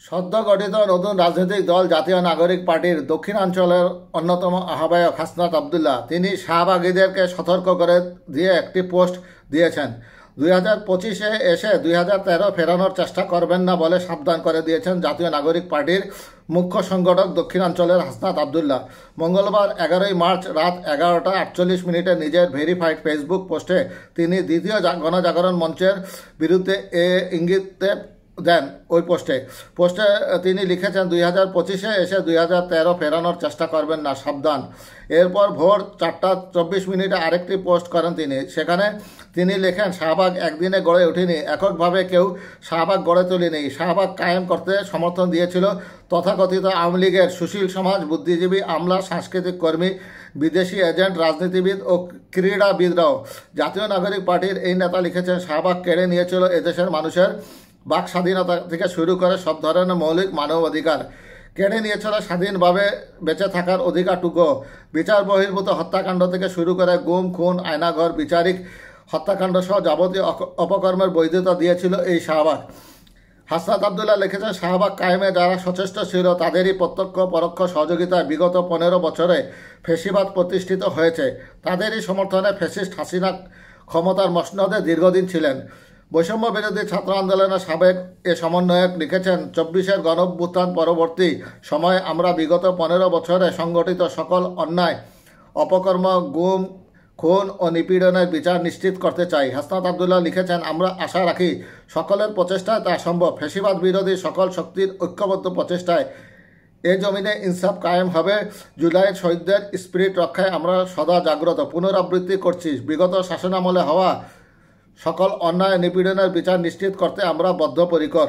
সদ্য গঠিত নতুন রাজনৈতিক দল জাতীয় নাগরিক পার্টির দক্ষিণাঞ্চলের অন্যতম আহ্বায়ক হাসনাত আবদুল্লাহ তিনি শাহবাগীদেরকে সতর্ক করে দিয়ে একটি পোস্ট দিয়েছেন। 2025-এ এসে 2013 ফেরানোর চেষ্টা করবেন না বলে সাবধান করে দিয়েছেন জাতীয় নাগরিক পার্টির মুখ্য সংগঠক দক্ষিণাঞ্চলের হাসনাত আবদুল্লাহ। মঙ্গলবার 11 মার্চ রাত 11:48 নিজের ভেরিফাইড ফেসবুক পোস্টে তিনি দ্বিতীয় গণজাগরণ মঞ্চের বিরুদ্ধে ইঙ্গিতে দেন। ওই পোস্টে তিনি লিখেছেন 2025-এ এসে 2013 ফেরানোর চেষ্টা করবেন না, সাবধান। এরপর ভোর 4:24 আরেকটি পোস্ট করেন তিনি। সেখানে তিনি লেখেন, শাহবাগ একদিনে গড়ে ওঠেনি, এককভাবে কেউ শাহবাগ গড়ে তোলেনি। শাহবাগ কায়েম করতে সমর্থন দিয়েছিল তথাকথিত আওয়ামী লীগের সুশীল সমাজ, বুদ্ধিজীবী, আমলা, সাংস্কৃতিক কর্মী, বিদেশি এজেন্ট, রাজনীতিবিদ ও ক্রীড়াবিদরাও। জাতীয় নাগরিক পার্টির এই নেতা লিখেছেন, শাহবাগ কেড়ে নিয়েছিল এদেশের মানুষের বাক স্বাধীনতা থেকে শুরু করে সব ধরনের মৌলিক মানব অধিকার। কেড়ে নিয়েছিল স্বাধীনভাবে বেঁচে থাকার অধিকারটুকু। বিচার বহির্ভূত হত্যাকাণ্ড থেকে শুরু করে গুম, খুন, আয়নাঘর, বিচারিক হত্যাকাণ্ড সহ যাবতীয় অপকর্মের বৈধতা দিয়েছিল এই শাহবাগ। হাসনাত আবদুল্লাহ লিখেছেন, শাহবাগ কায়েমে যারা সচেষ্ট ছিল তাদেরই প্রত্যক্ষ পরোক্ষ সহযোগিতায় বিগত 15 বছরে ফ্যাসিবাদ প্রতিষ্ঠিত হয়েছে। তাদেরই সমর্থনে ফ্যাসিস্ট হাসিনা ক্ষমতার মসনদে দীর্ঘদিন ছিলেন। বৈষম্য বিরোধী ছাত্র আন্দোলনের সাবেক সমন্বয়ক লিখেছেন, 24-এর গণঅভ্যুত্থান পরবর্তী সময়ে আমরা বিগত 15 বছরে সংগঠিত সকল অন্যায়, অপকর্ম, গুম, খুন ও নিপীড়নের বিচার নিশ্চিত করতে চাই। হাসনাত আবদুল্লাহ লিখেছেন, আমরা আশা রাখি সকলের প্রচেষ্টায় তা সম্ভব। ফ্যাসিবাদ বিরোধী সকল শক্তির ঐক্যবদ্ধ প্রচেষ্টায় এ জমিনে ইনসাফ কায়েম হবে। জুলাইয়ের শহীদদের স্পিরিট রক্ষায় আমরা সদা জাগ্রত। পুনরাবৃত্তি করছি, বিগত শাসনামলে হওয়া সকল অন্যায়, নিপীড়নের বিচার নিশ্চিত করতে আমরা বদ্ধপরিকর।